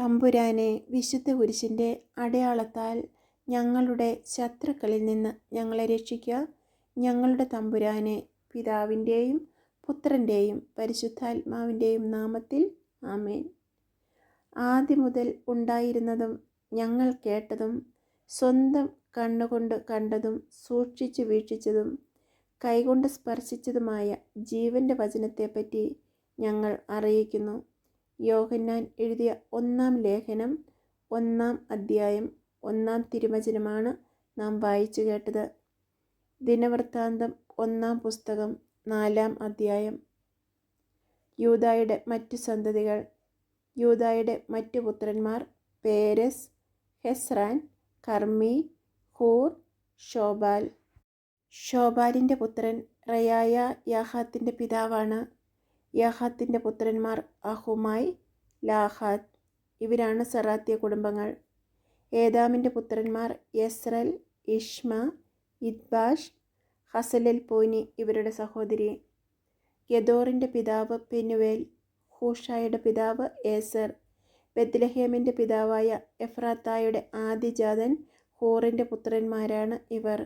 തമ്പുരാനെ, വിശുദ്ധ കുരിശിൻ്റെ അടയാളത്താൽ ഞങ്ങളുടെ ശത്രുക്കളിൽ നിന്ന് ഞങ്ങളെ രക്ഷിക്കുക. ഞങ്ങളുടെ തമ്പുരാനെ, പിതാവിൻ്റെയും പുത്രൻ്റെയും പരിശുദ്ധാത്മാവിൻ്റെയും നാമത്തിൽ ആമേൻ. ആദിമുതൽ ഉണ്ടായിരുന്നതും ഞങ്ങൾ കേട്ടതും സ്വന്തം കണ്ണുകൊണ്ട് കണ്ടതും സൂക്ഷിച്ചു വീക്ഷിച്ചതും കൈകൊണ്ട് സ്പർശിച്ചതുമായ ജീവൻ്റെ വചനത്തെപ്പറ്റി ഞങ്ങൾ അറിയിക്കുന്നു. യോഹന്നാൻ എഴുതിയ 1-ാം ലേഖനം 1-ാം അധ്യായം 1-ാം തിരുവചനമാണ് നാം വായിച്ചു കേട്ടത്. ദിനവൃത്താന്തം 1-ാം പുസ്തകം 4-ാം അധ്യായം. യൂദായുടെ മറ്റു സന്തതികൾ. യൂദായുടെ മറ്റു പുത്രന്മാർ പേരെസ്, ഹെസ്രാൻ, കർമ്മി, ഹൂർ, ശോബാൽ. ശോബാലിൻ്റെ പുത്രൻ റയായ യാഹാത്തിൻ്റെ പിതാവാണ്. യാഹാത്തിൻ്റെ പുത്രന്മാർ അഹുമായി, ലാഹാത്ത്. ഇവരാണ് സെറാത്തിയ കുടുംബങ്ങൾ. ഏദാമിൻ്റെ പുത്രന്മാർ യസ്രൽ, ഇഷ്മ, ഇദ്ബാഷ്, ഹസലെൽ പോനി ഇവരുടെ സഹോദരി. യദോറിൻ്റെ പിതാവ് പെനുവേൽ. ഹൂഷായുടെ പിതാവ് ഏസർ. ബെത്ലഹേമിൻ്റെ പിതാവായ എഫ്രാത്തായുടെ ആദ്യജാതൻ ഹൂറിൻ്റെ പുത്രന്മാരാണ് ഇവർ.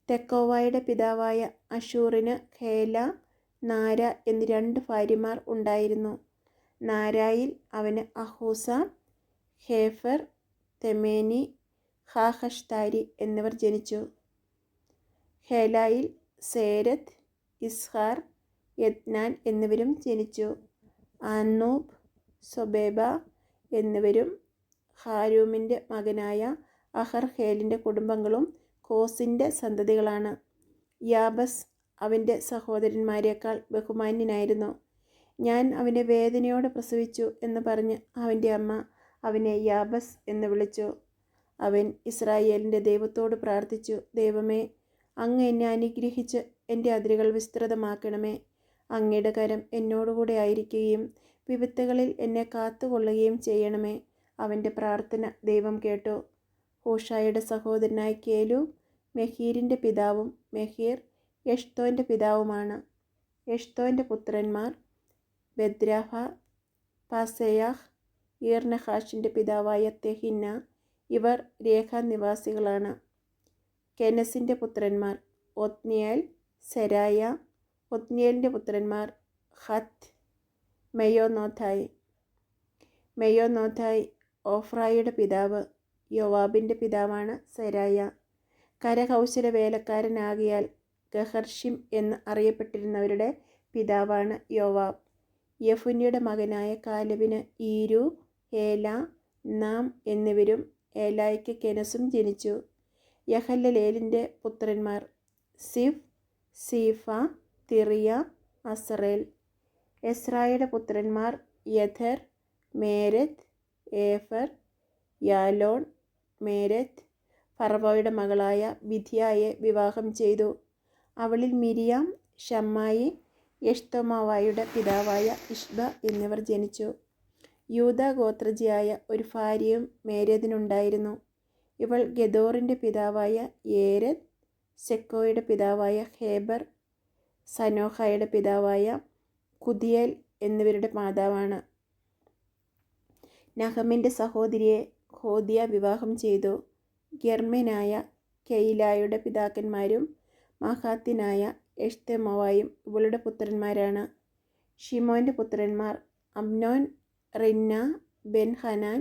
തെക്കോവായുടെ പിതാവായ അഷൂറിന് ഹേല, നാര എന്നീ 2 ഭാര്യമാർ ഉണ്ടായിരുന്നു. നാരായിൽ അവന് അഹൂസ, ഹേഫർ, തെമേനി, ഹാഹഷ്താരി എന്നിവർ ജനിച്ചു. ഹേലായിൽ സേരത്ത്, ഇസ്ഹാർ, യത്നാൻ എന്നിവരും ജനിച്ചു. അനൂബ്, സൊബേബ എന്നിവരും ഹാരൂമിൻ്റെ മകനായ അഹർഹേലിൻ്റെ കുടുംബങ്ങളും കോസിൻ്റെ സന്തതികളാണ്. യാബസ് അവൻ്റെ സഹോദരന്മാരെക്കാൾ ബഹുമാന്യനായിരുന്നു. ഞാൻ അവനെ വേദനയോടെ പ്രസവിച്ചു എന്ന് പറഞ്ഞ് അവൻ്റെ അമ്മ അവനെ യാബസ് എന്ന് വിളിച്ചു. അവൻ ഇസ്രായേലിൻ്റെ ദൈവത്തോട് പ്രാർത്ഥിച്ചു, ദൈവമേ, അങ്ങ് എന്നെ അനുഗ്രഹിച്ച് എൻ്റെ അതിരുകൾ വിസ്തൃതമാക്കണമേ. അങ്ങയുടെ കരം എന്നോടുകൂടെ ആയിരിക്കുകയും വിപത്തുകളിൽ എന്നെ കാത്തുകൊള്ളുകയും ചെയ്യണമേ. അവൻ്റെ പ്രാർത്ഥന ദൈവം കേട്ടു. ഹൂഷായുടെ സഹോദരനായ കേലു മെഹീരിൻ്റെ പിതാവും മെഹീർ എഷ്തോൻ്റെ പിതാവുമാണ്. എഷ്തോൻ്റെ പുത്രന്മാർ ബെദ്രാഹ, പാസെയാഹ്, ഈർനഹാഷിൻ്റെ പിതാവായ തെഹിന്ന. ഇവർ രേഖ നിവാസികളാണ്. കെനസിൻ്റെ പുത്രന്മാർ ഒത്നിയേൽ, സെരായ. ഒത്നിയേലിൻ്റെ പുത്രന്മാർ ഹത്ത്, മെയോനോഥായ്. മെയോനോഥായ് ഓഫ്രായുടെ പിതാവ്. യോവാബിൻ്റെ പിതാവാണ് സെരായ. കരകൗശല വേലക്കാരനാകിയാൽ ഗഹർഷിം എന്ന് അറിയപ്പെട്ടിരുന്നവരുടെ പിതാവാണ് യോവാബ്. യെഫുന്നിയുടെ മകനായ കാലെബിന് ഈരു, ഏല, നാം എന്നിവരും ഏലായ്ക്ക് കെനസും ജനിച്ചു. യഹല്ലലേലിൻ്റെ പുത്രന്മാർ സിഫ്, സീഫ, തിറിയ, അസറേൽ. എസ്രായുടെ പുത്രന്മാർ യഥർ, മേരത്ത്, ഏഫർ, യാലോൺ, മേരത്ത്. ഫറവോയുടെ മകളായ ബിഥിയായെ വിവാഹം ചെയ്തു. അവളിൽ മിരിയാം, ഷമ്മായി, എഷ്തോമാവായുടെ പിതാവായ ഇഷ്ബ എന്നിവർ ജനിച്ചു. യൂദാ ഗോത്രജിയായ ഒരു ഭാര്യയും മേരേദിനുണ്ടായിരുന്നു. ഇവൾ ഗെദോറിൻ്റെ പിതാവായ യേരത്ത്, സെക്കോയുടെ പിതാവായ ഹേബർ, സനോഹയുടെ പിതാവായ കുദിയേൽ എന്നിവരുടെ മാതാവാണ്. നഹമിൻ്റെ സഹോദരിയെ ഹോദിയ വിവാഹം ചെയ്തു. ഗെർമ്യനായ കെയിലായുടെ പിതാക്കന്മാരും മഹാത്തിനായ എഷ്തെമോവായും ഇവളുടെ പുത്രന്മാരാണ്. ഷിമോൻ്റെ പുത്രന്മാർ അമ്നോൻ, റിന്ന, ബെൻഹനാൻ,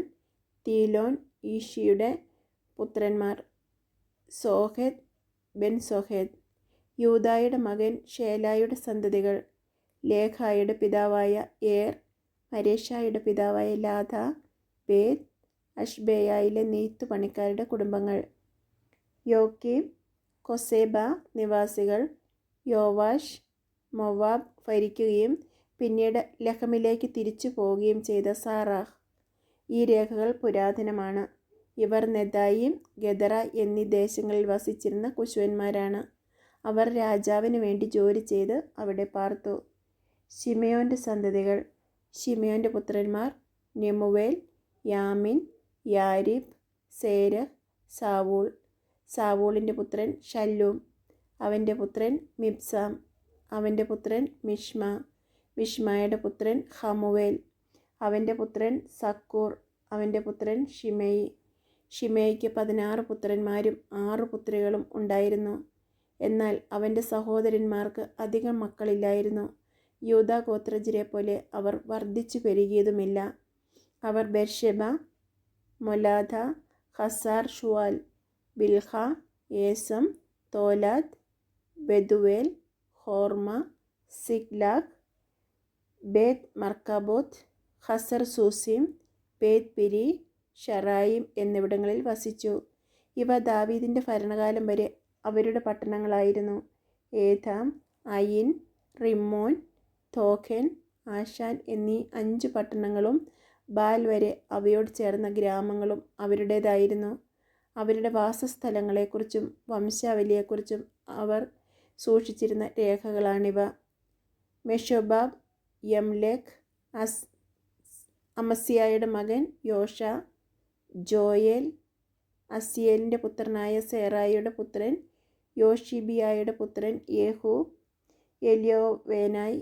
തീലോൻ. ഈഷിയുടെ പുത്രന്മാർ സോഹെദ്, ബെൻ സോഹെദ്. യൂദായുടെ മകൻ ഷേലായുടെ സന്തതികൾ ലേഖായുടെ പിതാവായ ഏർ, മരേഷായുടെ പിതാവായ ലാദ, ബേത്, അഷ്ബേയായിലെ നെയ്ത്തുപണിക്കാരുടെ കുടുംബങ്ങൾ. യോക്കീം, കൊസേബ നിവാസികൾ. യോവാഷ് മൊവാബ് ഭരിക്കുകയും പിന്നീട് ലഹമിലേക്ക് തിരിച്ചു പോവുകയും ചെയ്ത സാറാഹ്. ഈ രേഖകൾ പുരാതനമാണ്. ഇവർ നെതായിം, ഗദറ എന്നീ ദേശങ്ങളിൽ വസിച്ചിരുന്ന കുശവന്മാരാണ്. അവർ രാജാവിന് വേണ്ടി ജോലി ചെയ്ത് അവിടെ പാർത്തു. ശിമയോൻ്റെ സന്തതികൾ. ശിമയോൻ്റെ പുത്രന്മാർ നെമുവേൽ, യാമിൻ, യാരിബ്, സേരഹ്, സാവൂൾ. സാവൂളിൻ്റെ പുത്രൻ ഷല്ലൂം. അവൻ്റെ പുത്രൻ മിബ്സാം. അവൻ്റെ പുത്രൻ മിഷ്മ. മിഷ്മയുടെ പുത്രൻ ഹമുവേൽ. അവൻ്റെ പുത്രൻ സക്കൂർ. അവൻ്റെ പുത്രൻ ഷിമെയി. ഷിമെയിക്ക് 16 പുത്രന്മാരും 6 പുത്രികളും ഉണ്ടായിരുന്നു. എന്നാൽ അവൻ്റെ സഹോദരന്മാർക്ക് അധികം മക്കളില്ലായിരുന്നു. യൂദാ ഗോത്രജരെ പോലെ അവർ വർദ്ധിച്ചു പെരുകിയതുമില്ല. അവർ ബെർശെബ, മൊലാദ, ഹസാർ ഷുവാൽ, ബിൽഹ, ഏസം, തോലാദ്, ബെതുവേൽ, ഹോർമ, സിഗ്ലാഗ്, ബേത് മർക്കാബോത്ത്, ഹസർ സൂസിം, ബേത് പിരി, ഷറായിം എന്നിവിടങ്ങളിൽ വസിച്ചു. ഇവ ദാവീദിൻ്റെ ഭരണകാലം വരെ അവരുടെ പട്ടണങ്ങളായിരുന്നു. ഏതാം, അയിൻ, റിമ്മോൻ, തോഖെൻ, ആശാൻ എന്നീ 5 പട്ടണങ്ങളും ബാൽ വരെ അവയോട് ചേർന്ന ഗ്രാമങ്ങളും അവരുടേതായിരുന്നു. അവരുടെ വാസസ്ഥലങ്ങളെക്കുറിച്ചും വംശാവലിയെക്കുറിച്ചും അവർ സൂക്ഷിച്ചിരുന്ന രേഖകളാണിവ. മെഷോബാബ്, യംലേക്, അമസ്യായുടെ മകൻ യോഷ, ജോയേൽ, അസിയേലിൻ്റെ പുത്രനായ സേറായിയുടെ പുത്രൻ, യോഷിബിയായുടെ പുത്രൻ യേഹു, എലിയോവേനായ്,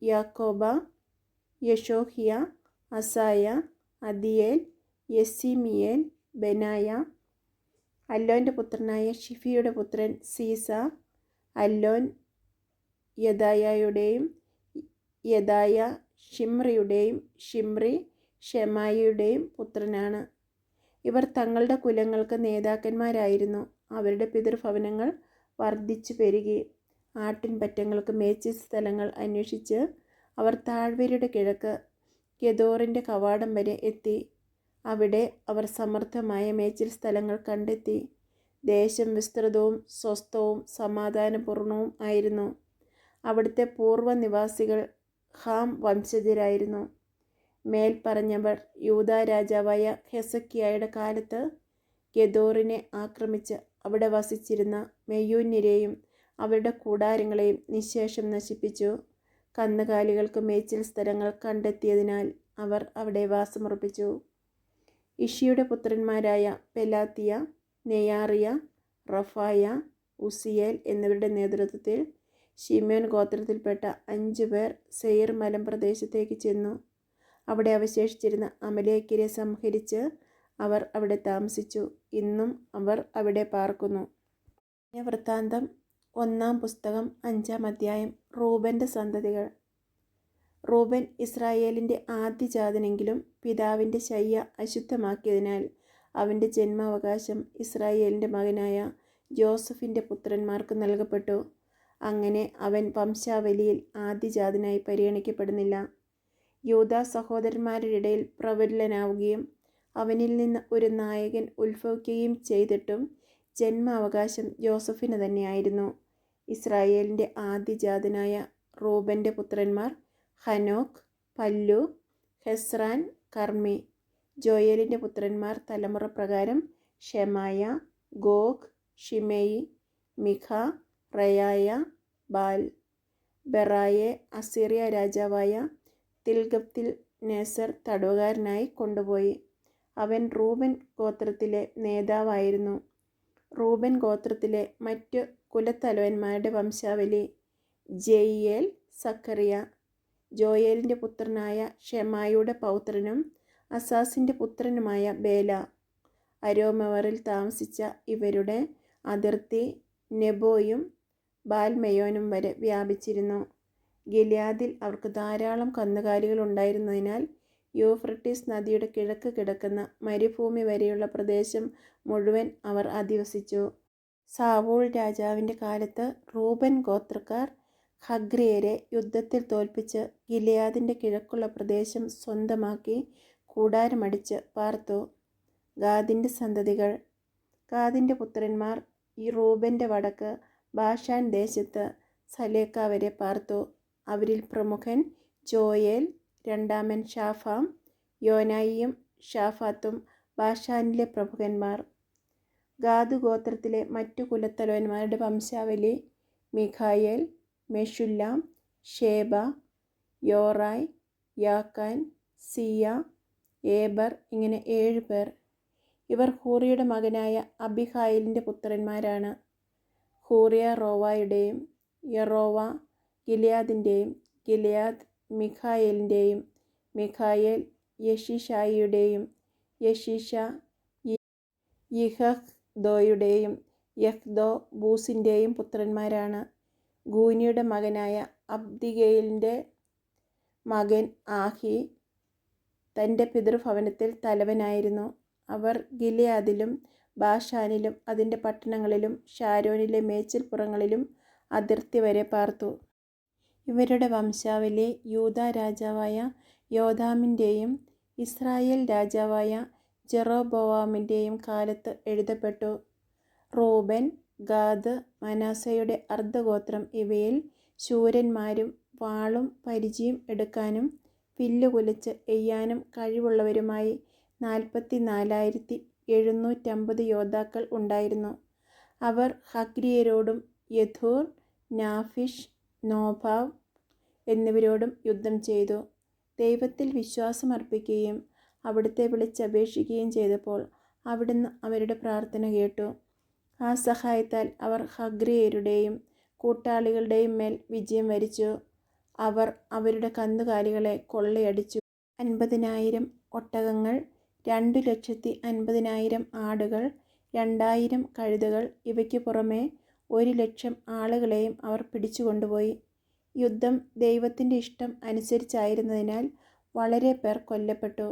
യാക്കോബ, യശോഹിയ, അസായ, അദിയേൽ, യെസിമിയേൽ, ബെനായ, അല്ലോൻ്റെ പുത്രനായ ഷിഫിയുടെ പുത്രൻ സീസ. അല്ലോൻ യദായയുടെയും യദായ ഷിമ്രിയുടെയും ഷിമ്രി ഷെമായിയുടെയും പുത്രനാണ്. ഇവർ തങ്ങളുടെ കുലങ്ങൾക്ക് നേതാക്കന്മാരായിരുന്നു. അവരുടെ പിതൃഭവനങ്ങൾ വർദ്ധിച്ചു പെരുകി. ആട്ടിൻപറ്റങ്ങൾക്ക് മേച്ചിൽ സ്ഥലങ്ങൾ അന്വേഷിച്ച് അവർ താഴ്വരയുടെ കിഴക്ക് ഗെദോറിൻ്റെ കവാടം വരെ എത്തി. അവിടെ അവർ സമൃദ്ധമായ മേച്ചിൽ സ്ഥലങ്ങൾ കണ്ടെത്തി. ദേശം വിസ്തൃതവും സ്വസ്ഥവും സമാധാനപൂർണവും ആയിരുന്നു. അവിടുത്തെ പൂർവ്വ നിവാസികൾ ഹാം വംശജരായിരുന്നു. മേൽപ്പറഞ്ഞവർ യൂദാ രാജാവായ ഹെസക്കിയായുടെ കാലത്ത് ഗെദോറിനെ ആക്രമിച്ച് അവിടെ വസിച്ചിരുന്ന മെയൂന്യരെയും അവരുടെ കൂടാരങ്ങളെയും നിശേഷം നശിപ്പിച്ചു. കന്നുകാലികൾക്ക് മേച്ചിൽ സ്ഥലങ്ങൾ കണ്ടെത്തിയതിനാൽ അവർ അവിടെ വാസമുറപ്പിച്ചു. ഇഷിയുടെ പുത്രന്മാരായ പെലാത്തിയ, നെയാറിയ, റഫായ, ഉസിയേൽ എന്നിവരുടെ നേതൃത്വത്തിൽ ശിമോൻ ഗോത്രത്തിൽപ്പെട്ട 5 പേർ സെയിർ മലമ്പ്രദേശത്തേക്ക് ചെന്നു. അവിടെ അവശേഷിച്ചിരുന്ന അമലേക്യരെ സംഹരിച്ച് അവർ അവിടെ താമസിച്ചു. ഇന്നും അവർ അവിടെ പാർക്കുന്നു. വൃത്താന്തം 1-ാം പുസ്തകം 5-ാം അധ്യായം. റൂബൻ്റെ സന്തതികൾ. റൂബൻ ഇസ്രായേലിൻ്റെ ആദ്യജാതനെങ്കിലും പിതാവിൻ്റെ ശയ്യ അശുദ്ധമാക്കിയതിനാൽ അവൻ്റെ ജന്മാവകാശം ഇസ്രായേലിൻ്റെ മകനായ ജോസഫിൻ്റെ പുത്രന്മാർക്ക് നൽകപ്പെട്ടു. അങ്ങനെ അവൻ വംശാവലിയിൽ ആദ്യജാതനായി പരിഗണിക്കപ്പെടുന്നില്ല. യൂദാ സഹോദരന്മാരുടെ ഇടയിൽ പ്രബലനാവുകയും അവനിൽ നിന്ന് ഒരു നായകൻ ഉത്ഭവിക്കുകയും ചെയ്തിട്ടും ജന്മാവകാശം ജോസഫിന് തന്നെയായിരുന്നു. ഇസ്രായേലിൻ്റെ ആദ്യജാതനായ റൂബൻ്റെ പുത്രന്മാർ ഹനോക്ക്, പല്ലു, ഹെസ്രാൻ, കർമ്മി. ജോയേലിൻ്റെ പുത്രന്മാർ തലമുറ പ്രകാരം ഷെമായ, ഗോഗ്, ഷിമെയി, മിഖ, റയായ, ബാൽ. ബെറായെ അസീറിയ രാജാവായ തിൽഗത്തിൽ നേസർ തടവുകാരനായി കൊണ്ടുപോയി. അവൻ റൂബൻ ഗോത്രത്തിലെ നേതാവായിരുന്നു. റൂബൻ ഗോത്രത്തിലെ മറ്റു കുലത്തലവന്മാരുടെ വംശാവലി. ജെയിയേൽ, സക്കറിയ. ജോയേലിൻ്റെ പുത്രനായ ഷെമായിയുടെ പൗത്രനും അസാസിൻ്റെ പുത്രനുമായ ബേല. അരോമവറിൽ താമസിച്ച ഇവരുടെ അതിർത്തി നെബോയും ബാൽമെയോനും വരെ വ്യാപിച്ചിരുന്നു. ഗിലെയാദിൽ അവർക്ക് ധാരാളം കന്നുകാലികൾ ഉണ്ടായിരുന്നതിനാൽ യൂഫ്രട്ടീസ് നദിയുടെ കിഴക്ക് കിടക്കുന്ന മരുഭൂമി വരെയുള്ള പ്രദേശം മുഴുവൻ അവർ അധിവസിച്ചു. സാവൂൾ രാജാവിൻ്റെ കാലത്ത് റൂബൻ ഗോത്രക്കാർ ഹഗ്രിയരെ യുദ്ധത്തിൽ തോൽപ്പിച്ച് ഗിലെയാദിൻ്റെ കിഴക്കുള്ള പ്രദേശം സ്വന്തമാക്കി കൂടാരമടിച്ച് പാർത്തു. ഗാദിൻ്റെ സന്തതികൾ. ഗാദിൻ്റെ പുത്രന്മാർ ഈ റൂബൻ്റെ വടക്ക് ബാഷാൻ ദേശത്ത് സലേക്ക വരെ പാർത്തു. അവരിൽ പ്രമുഖൻ ജോയേൽ, രണ്ടാമൻ ഷാഫാം. യോനായിയും ഷാഫാത്തും ബാഷാനിലെ പ്രമുഖന്മാർ. ഗാദ് ഗോത്രത്തിലെ മറ്റു കുലത്തലവന്മാരുടെ വംശാവലി. മിഖായേൽ, മെഷുല്ലാം, ഷേബ, യോറായ്, യാക്കാൻ, സിയ, ഏബർ ഇങ്ങനെ 7 പേർ. ഇവർ ഹൂറിയുടെ മകനായ അബിഹായിലിൻ്റെ പുത്രന്മാരാണ്. Hooria റോവായുടെയും യറോവ ഗിലെയാദിൻ്റെയും Gilead മിഖായേലിൻ്റെയും Mikhail യഷിഷായിയുടെയും യശീഷ യിഹ്ദോയുടെയും യഹ്ദോ ബൂസിൻ്റെയും പുത്രന്മാരാണ്. ഗൂനിയുടെ മകനായ അബ്ദിഗയിലിൻ്റെ മകൻ ആഹി തൻ്റെ പിതൃഭവനത്തിൽ തലവനായിരുന്നു. അവർ ഗിലെയാദിലും ബാഷാനിലും അതിൻ്റെ പട്ടണങ്ങളിലും ഷാരോനിലെ മേച്ചിൽപ്പുറങ്ങളിലും അതിർത്തി വരെ പാർത്തു. ഇവരുടെ വംശാവലി യൂദാ രാജാവായ യോഥാമിൻ്റെയും ഇസ്രായേൽ രാജാവായ ജെറൊബോവാമിൻ്റെയും കാലത്ത് എഴുതപ്പെട്ടു. റൂബൻ, ഗാദ്, മനാസയുടെ അർദ്ധഗോത്രം ഇവയിൽ ശൂരന്മാരും വാളും പരിചയും എടുക്കാനും വില്ലുകുലച്ച് എയ്യാനും കഴിവുള്ളവരുമായി 44,750 യോദ്ധാക്കൾ ഉണ്ടായിരുന്നു. അവർ ഹഗ്രിയരോടും യെഥൂർ, നാഫിഷ്, നോഭാവ് എന്നിവരോടും യുദ്ധം ചെയ്തു. ദൈവത്തിൽ വിശ്വാസമർപ്പിക്കുകയും അവിടുത്തെ വിളിച്ചപേക്ഷിക്കുകയും ചെയ്തപ്പോൾ അവിടുന്ന് അവരുടെ പ്രാർത്ഥന കേട്ടു. ആ സഹായത്താൽ അവർ ഹഗ്രിയരുടെയും കൂട്ടാളികളുടെയും മേൽ വിജയം വരിച്ചു. അവർ അവരുടെ കന്നുകാലികളെ കൊള്ളയടിച്ചു. 50,000 ഒട്ടകങ്ങൾ, 2,50,000 ആടുകൾ, 2,000 കഴുതകൾ, ഇവയ്ക്ക് പുറമെ 1,00,000 ആളുകളെയും അവർ പിടിച്ചുകൊണ്ടുപോയി. യുദ്ധം ദൈവത്തിൻ്റെ ഇഷ്ടം അനുസരിച്ചായിരുന്നതിനാൽ വളരെ പേർ കൊല്ലപ്പെട്ടു.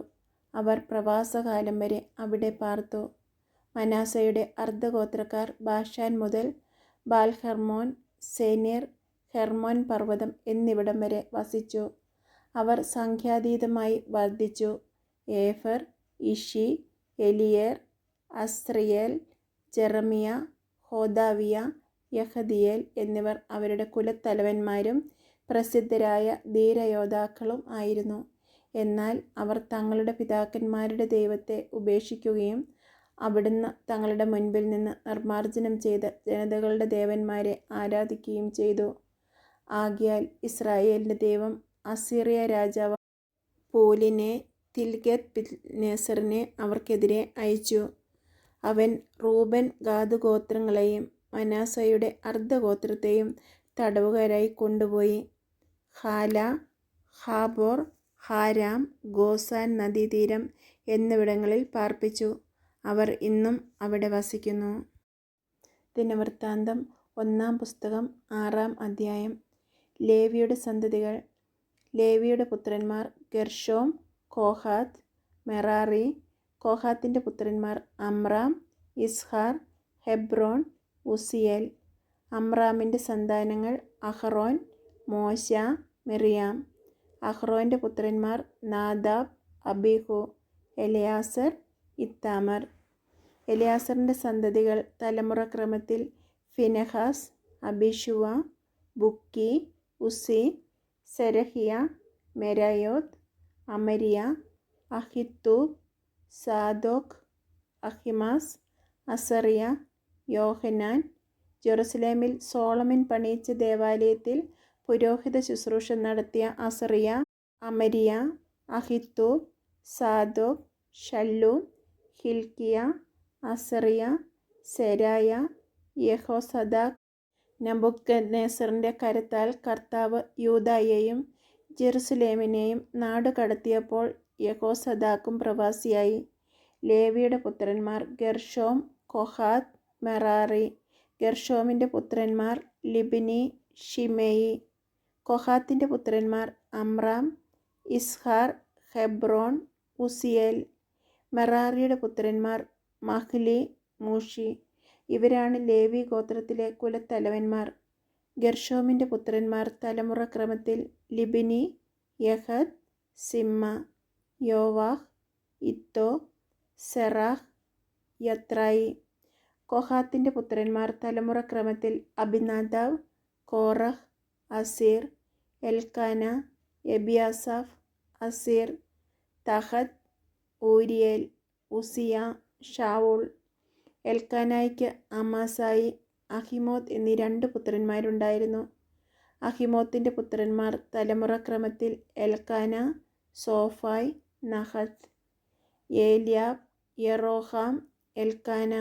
അവർ പ്രവാസകാലം വരെ അവിടെ പാർത്തു. മനാസയുടെ അർദ്ധഗോത്രക്കാർ ബാഷാൻ മുതൽ ബാൽഹെർമോൻ, സെനീർ, ഹെർമോൻ പർവ്വതം എന്നിവിടം വരെ വസിച്ചു. അവർ സംഖ്യാതീതമായി വർദ്ധിച്ചു. ഏഫർ, ഇഷി, എലിയേർ, അസ്രിയേൽ, ജെറമിയ, ഹോദാവിയ, യഹദിയേൽ എന്നിവർ അവരുടെ കുലത്തലവന്മാരും പ്രസിദ്ധരായ ധീരയോദ്ധാക്കളും ആയിരുന്നു. എന്നാൽ അവർ തങ്ങളുടെ പിതാക്കന്മാരുടെ ദൈവത്തെ ഉപേക്ഷിക്കുകയും അവിടുന്ന് തങ്ങളുടെ മുൻപിൽ നിന്ന് നിർമ്മാർജ്ജനം ചെയ്ത ജനതകളുടെ ദേവന്മാരെ ആരാധിക്കുകയും ചെയ്തു. ആകയാൽ ഇസ്രായേലിൻ്റെ ദൈവം അസീറിയ രാജാവ് പൂലിനെ, തിൽഗത്-പിൽനെസറിനെ അവർക്കെതിരെ അയച്ചു. അവൻ റൂബൻ, ഗാദ് ഗോത്രങ്ങളെയും മനാസയുടെ അർദ്ധഗോത്രത്തെയും തടവുകാരായി കൊണ്ടുപോയി. ഹാല, ഹാബോർ, ഹാരാം, ഗോസാൻ നദീതീരം എന്നിവിടങ്ങളിൽ പാർപ്പിച്ചു. അവർ ഇന്നും അവിടെ വസിക്കുന്നു. ദിനവൃത്താന്തം 1-ാം പുസ്തകം 6-ാം അധ്യായം. ലേവിയുടെ സന്തതികൾ. ലേവിയുടെ പുത്രന്മാർ ഗെർഷോം, കോഹാത്ത്, മെറാറി. കോഹാത്തിൻ്റെ പുത്രന്മാർ അമ്രാം, ഇസ്ഹാർ, ഹെബ്രോൻ, ഉസിയേൽ. അമ്രാമിൻ്റെ സന്താനങ്ങൾ അഹറോൻ, മോശ, മിറിയാം. അഹ്റോൻ്റെ പുത്രന്മാർ നാദാബ്, അബീഹു, എലെയാസർ, ഇത്താമർ. എലെയാസറിൻ്റെ സന്തതികൾ തലമുറക്രമത്തിൽ ഫിനെഹാസ്, അബീശുവ, ബുക്കി, ഉസി, സെരഹിയ, മെരായോത്ത്, അമരിയ, അഹിത്തൂബ്, സാദോക്, അഹിമാസ്, അസറിയ, യോഹന്നാൻ. ജെറുസലേമിൽ സോളമൻ പണിയിച്ച ദേവാലയത്തിൽ പുരോഹിത ശുശ്രൂഷ നടത്തിയ അസറിയ, അമരിയ, അഹിത്തൂബ്, സാദോക്, ഷല്ലൂം, ഹിൽക്കിയ, അസറിയ, സെരായ, യഹോസദാക്. നെബൂഖദ്നേസറിൻ്റെ കരത്താൽ കർത്താവ് യൂദായെയും ജെറുസലേമിനെയും നാടുകടത്തിയപ്പോൾ യഹോസദാക്കും പ്രവാസിയായി. ലേവിയുടെ പുത്രന്മാർ ഗെർഷോം, കൊഹാത്ത്, മെറാറി. ഗെർഷോമിൻ്റെ പുത്രന്മാർ ലിബ്നി, ഷിമെയി. കൊഹാത്തിൻ്റെ പുത്രന്മാർ അമ്രാം, ഇസ്ഹാർ, ഹെബ്രോൻ, ഉസിയേൽ. മെറാറിയുടെ പുത്രന്മാർ മഹ്ലി, മൂഷി. ഇവരാണ് ലേവി ഗോത്രത്തിലെ കുലത്തലവന്മാർ. ഗെർഷോമിൻ്റെ പുത്രന്മാർ തലമുറക്രമത്തിൽ ലിബ്നി, യഹത്ത്, സിമ്മ, യോവാഹ്, ഇത്തോ, സെറാഹ്, യത്രായി. കൊഹാത്തിൻ്റെ പുത്രന്മാർ തലമുറക്രമത്തിൽ Abinadab, Korah, Assir, Elkanah, Ebiasaph, Assir, Tahath, Uriel, Uzziah, Shaul. എൽക്കാനായ്ക്ക് അമാസായി, അഹിമോത്ത് എന്നീ 2 പുത്രന്മാരുണ്ടായിരുന്നു. അഹിമോത്തിൻ്റെ പുത്രന്മാർ തലമുറക്രമത്തിൽ Elkanah, Zophai, Nahath, Eliab, Jeroham, Elkanah.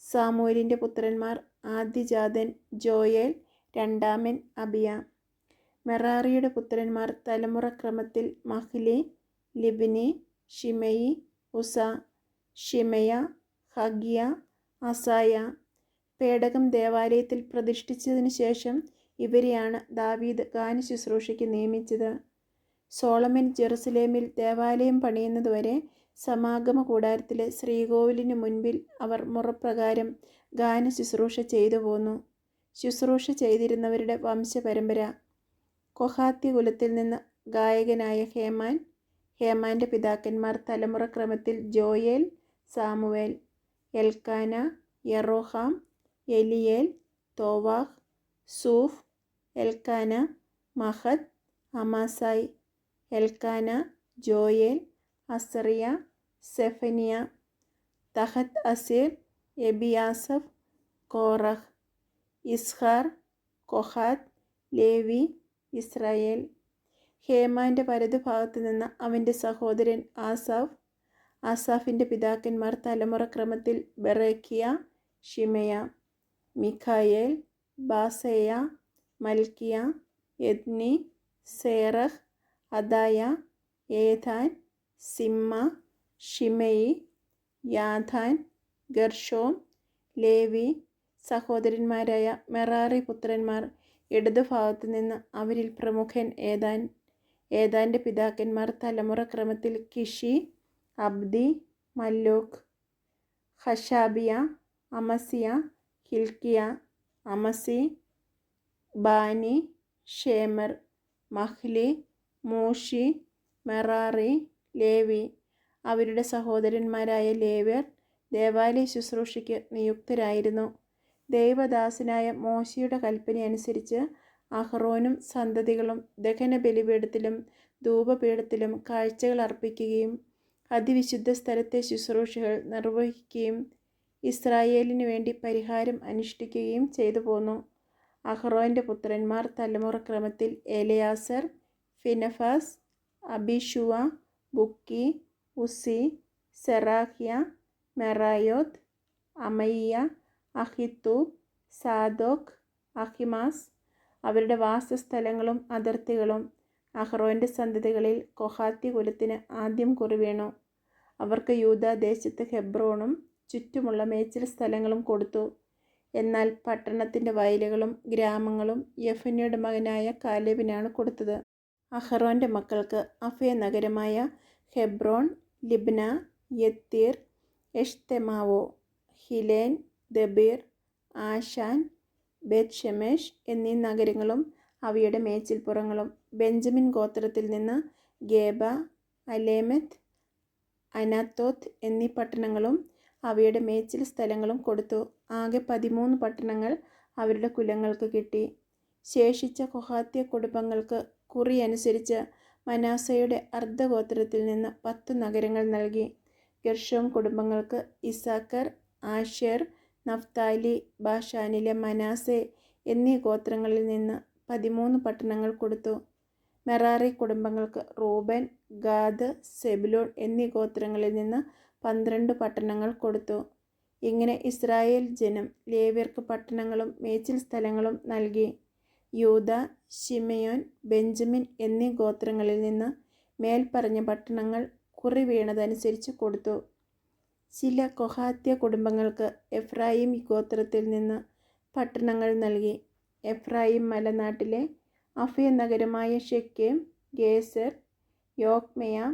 സാമൂലിൻ്റെ പുത്രന്മാർ ആദ്യജാതൻ ജോയേൽ, രണ്ടാമൻ അബിയ. മെറാറിയുടെ പുത്രന്മാർ തലമുറക്രമത്തിൽ Mahli, Libni, Shimei, Uzzah, Shimea, Haggiah, Asaiah. പേടകം ദേവാലയത്തിൽ പ്രതിഷ്ഠിച്ചതിനു ശേഷം ഇവരെയാണ് ദാവീദ് ഗാനശുശ്രൂഷയ്ക്ക് നിയമിച്ചത്. സോളമൻ ജെറുസലേമിൽ ദേവാലയം പണിയുന്നതുവരെ സമാഗമ കൂടാരത്തിലെ ശ്രീകോവിലിനു മുൻപിൽ അവർ മുറപ്രകാരം ഗാനശുശ്രൂഷ ചെയ്തു പോന്നു. ശുശ്രൂഷ ചെയ്തിരുന്നവരുടെ വംശപരമ്പര: കൊഹാത്യ കുലത്തിൽ നിന്ന് ഗായകനായ ഹേമാൻ. ഹേമാൻ്റെ പിതാക്കന്മാർ തലമുറക്രമത്തിൽ Joel, Samuel, Elkanah, Jeroham, Eliel, Toah, Zuph, Elkanah, Mahath, Amasai. Elkanah, Joel, Azariah, Zephaniah, Tahath Assir, Ebiasaph, Korah. Izhar, Kohath, Levi, Israel. ഹേമാൻ്റെ വലതുഭാഗത്ത് നിന്ന് അവൻ്റെ സഹോദരൻ ആസാഫ്. ആസാഫിൻ്റെ പിതാക്കന്മാർ തലമുറക്രമത്തിൽ Berechiah, Shimea, Michael, Baaseiah, Malchijah, Ethni, Zerah, Adaiah, Ethan, Zimmah, Shimei, യാഥാൻ, Gershom. Levi. സഹോദരന്മാരായ മെറാറി പുത്രന്മാർ ഇടതുഭാഗത്തു നിന്ന് അവരിൽ പ്രമുഖൻ ഏതാൻ. ഏതാൻ്റെ പിതാക്കന്മാർ തലമുറക്രമത്തിൽ Kishi, Abdi, Malluch, Hashabiah, Amaziah, Hilkiah, Amzi, Bani, Shemer, Mahli, Mushi, Merari. Levi. അവരുടെ സഹോദരന്മാരായ ലേവ്യർ ദേവാലയ ശുശ്രൂഷയ്ക്ക് നിയുക്തരായിരുന്നു. ദൈവദാസനായ മോശയുടെ കൽപ്പനയനുസരിച്ച് അഹ്റോനും സന്തതികളും ദഹനബലിപീഠത്തിലും ധൂപപീഠത്തിലും കാഴ്ചകൾ അർപ്പിക്കുകയും അതിവിശുദ്ധ സ്ഥലത്തെ ശുശ്രൂഷകൾ നിർവഹിക്കുകയും ഇസ്രായേലിനു വേണ്ടി പരിഹാരം അനുഷ്ഠിക്കുകയും ചെയ്തു പോന്നു. അഹ്റോൻ്റെ പുത്രന്മാർ തലമുറക്രമത്തിൽ എലയാസർ, ഫിനഫാസ്, അബിഷുവ, ബുക്കി, ഉസി, സെറാഹ്യ, മെറായോത്ത്, അമയ്യ, അഹിത്തൂബ്, സാദോക്ക്, അഹിമാസ്. അവരുടെ വാസസ്ഥലങ്ങളും അതിർത്തികളും. അഹ്റോൻ്റെ സന്തതികളിൽ കൊഹാത്യ കുലത്തിന് ആദ്യം കുറിവീണു. അവർക്ക് യൂദാദേശത്ത് ഹെബ്രോണും ചുറ്റുമുള്ള മേച്ചിൽ സ്ഥലങ്ങളും കൊടുത്തു. എന്നാൽ പട്ടണത്തിൻ്റെ വയലുകളും ഗ്രാമങ്ങളും യെഫുന്നെയുടെ മകനായ കാലേബിനാണ് കൊടുത്തത്. അഹ്റോൻ്റെ മക്കൾക്ക് അഭയനഗരമായ ഹെബ്രോൺ, ലിബ്ന, യത്തീർ, എഷ്തെമാവോ, ഹിലേൻ, ദബീർ, ആശാൻ, ബേത്ത്ഷെമെഷ് എന്നീ നഗരങ്ങളും അവയുടെ മേച്ചിൽപ്പുറങ്ങളും. ബെഞ്ചമിൻ ഗോത്രത്തിൽ നിന്ന് ഗേബ, അലേമെത്ത്, അനാത്തോത്ത് എന്നീ പട്ടണങ്ങളും അവയുടെ മേച്ചിൽ സ്ഥലങ്ങളും കൊടുത്തു. ആകെ 13 പട്ടണങ്ങൾ അവരുടെ കുലങ്ങൾക്ക് കിട്ടി. ശേഷിച്ച കൊഹാത്യ കുടുംബങ്ങൾക്ക് കുറി അനുസരിച്ച് മനാസയുടെ അർദ്ധഗോത്രത്തിൽ നിന്ന് 10 നഗരങ്ങൾ നൽകി. ഗെർഷോം കുടുംബങ്ങൾക്ക് ഇസാക്കർ, ആശേർ, നഫ്താലി, ബാഷാനിലെ മനാസെ എന്നീ ഗോത്രങ്ങളിൽ നിന്ന് 13 പട്ടണങ്ങൾ കൊടുത്തു. മെറാറി കുടുംബങ്ങൾക്ക് റൂബൻ, ഗാദ്, സെബുലൂൺ എന്നീ ഗോത്രങ്ങളിൽ നിന്ന് 12 പട്ടണങ്ങൾ കൊടുത്തു. ഇങ്ങനെ ഇസ്രായേൽ ജനം ലേവ്യർക്ക് പട്ടണങ്ങളും മേച്ചിൽ സ്ഥലങ്ങളും നൽകി. യൂദ, ശിമെയോൻ, ബെഞ്ചമിൻ എന്നീ ഗോത്രങ്ങളിൽ നിന്ന് മേൽപ്പറഞ്ഞ പട്ടണങ്ങൾ കുറി വീണതനുസരിച്ച് കൊടുത്തു. ചില കൊഹാത്യ കുടുംബങ്ങൾക്ക് എഫ്രായിം ഗോത്രത്തിൽ നിന്ന് പട്ടണങ്ങൾ നൽകി. എഫ്രായിം മലനാട്ടിലെ അഭയനഗരമായ ഷെക്കേം, ഗേസർ, യോക്മെയാം,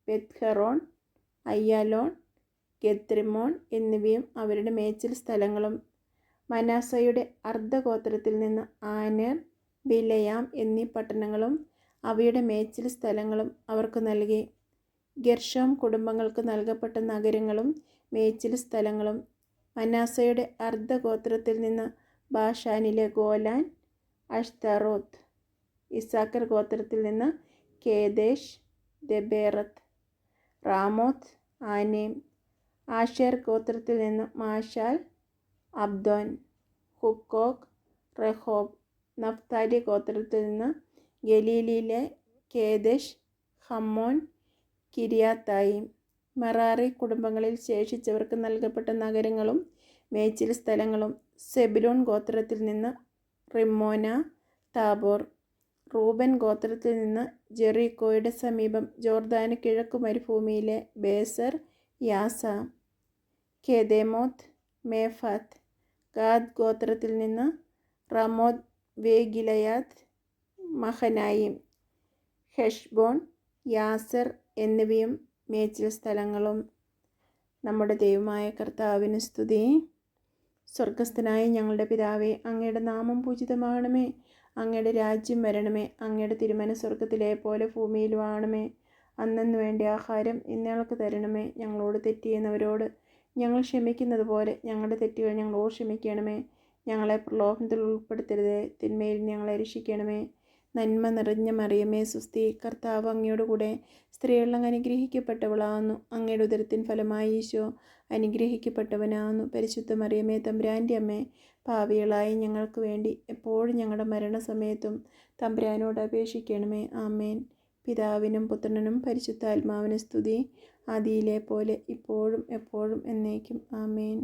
ബെത്ത്ഹെറോൺ, അയ്യാലോൺ, ഗെത്രിമോൺ എന്നിവയും അവരുടെ മേച്ചിൽ സ്ഥലങ്ങളും. മനാസയുടെ അർദ്ധഗോത്രത്തിൽ നിന്ന് ആനേർ, ബിലയാം എന്നീ പട്ടണങ്ങളും അവയുടെ മേച്ചിൽ സ്ഥലങ്ങളും അവർക്ക് നൽകി. ഗെർഷോം കുടുംബങ്ങൾക്ക് നൽകപ്പെട്ട നഗരങ്ങളും മേച്ചിൽ സ്ഥലങ്ങളും. മനാസയുടെ അർദ്ധഗോത്രത്തിൽ നിന്ന് ബാഷാനിലെ ഗോലാൻ, അഷ്താറോത്ത്. ഇസാക്കർ ഗോത്രത്തിൽ നിന്ന് കേദേശ്, ദെബേറത്ത്, റാമോത്ത്, ആനേം. ആഷേർ ഗോത്രത്തിൽ നിന്ന് മാഷാൽ, അബ്ദോൻ, ഹുക്കോക്ക്, റെഹോബ്. നഫ്താലി ഗോത്രത്തിൽ നിന്ന് ഗലീലിലെ കേദേശ്, ഹമ്മോൻ, കിരിയാത്തായിം. മെറാറി കുടുംബങ്ങളിൽ ശേഷിച്ചവർക്ക് നൽകപ്പെട്ട നഗരങ്ങളും മേച്ചിൽ സ്ഥലങ്ങളും. സെബുലൂൺ ഗോത്രത്തിൽ നിന്ന് റിമ്മോന, താബോർ. റൂബൻ ഗോത്രത്തിൽ നിന്ന് ജെറിക്കോയുടെ സമീപം ജോർദാന് കിഴക്കു മരുഭൂമിയിലെ ബേസർ, യാസ. കെദേമോത്ത്, മേഫാത്ത്. ഗാദ് ഗോത്രത്തിൽ നിന്ന് റമോത്ത് വേഗിലയാത്ത്, മഹനായിം, ഹെഷ്ബോൺ, യാസർ എന്നിവയും മേച്ചിൽ സ്ഥലങ്ങളും. നമ്മുടെ ദൈവമായ കർത്താവിന് സ്തുതി. സ്വർഗസ്ഥനായ ഞങ്ങളുടെ പിതാവേ, അങ്ങയുടെ നാമം പൂജിതമാകണമേ. അങ്ങയുടെ രാജ്യം വരണമേ. അങ്ങയുടെ തിരുമനസ്സ് സ്വർഗത്തിലെ പോലെ ഭൂമിയിലും ആകണമേ. അന്നന്ന് വേണ്ട ആഹാരം ഇന്ന് ഞങ്ങൾക്ക് തരണമേ. ഞങ്ങളോട് തെറ്റ് ചെയ്യുന്നവരോട് ഞങ്ങൾ ക്ഷമിക്കുന്നത് പോലെ ഞങ്ങളുടെ തെറ്റുകൾ ഞങ്ങളോട് ക്ഷമിക്കണമേ. ഞങ്ങളെ പ്രലോഭനത്തിൽ ഉൾപ്പെടുത്തരുതേ, തിന്മയിൽ ഞങ്ങളെ രക്ഷിക്കണമേ. നന്മ നിറഞ്ഞ മറിയമേ സുസ്തി, കർത്താവ് അങ്ങയോട് കൂടെ സ്ത്രീകൾ അങ്ങ് അനുഗ്രഹിക്കപ്പെട്ടവളാകുന്നു. അങ്ങയുടെ ഉദരത്തിൻ ഫലമായി ഈശോ അനുഗ്രഹിക്കപ്പെട്ടവനാകുന്നു. പരിശുദ്ധ മറിയമേ തമ്പുരാൻ്റെ അമ്മേ, പാപികളായി ഞങ്ങൾക്ക് വേണ്ടി എപ്പോഴും ഞങ്ങളുടെ മരണസമയത്തും തമ്പുരാനോട് അപേക്ഷിക്കണമേ. ആമേൻ. പിതാവിനും പുത്രനും പരിശുദ്ധാത്മാവിനും സ്തുതി, ആദിയിലെ പോലെ ഇപ്പോഴും എപ്പോഴും എന്നേക്കും. ആമേൻ.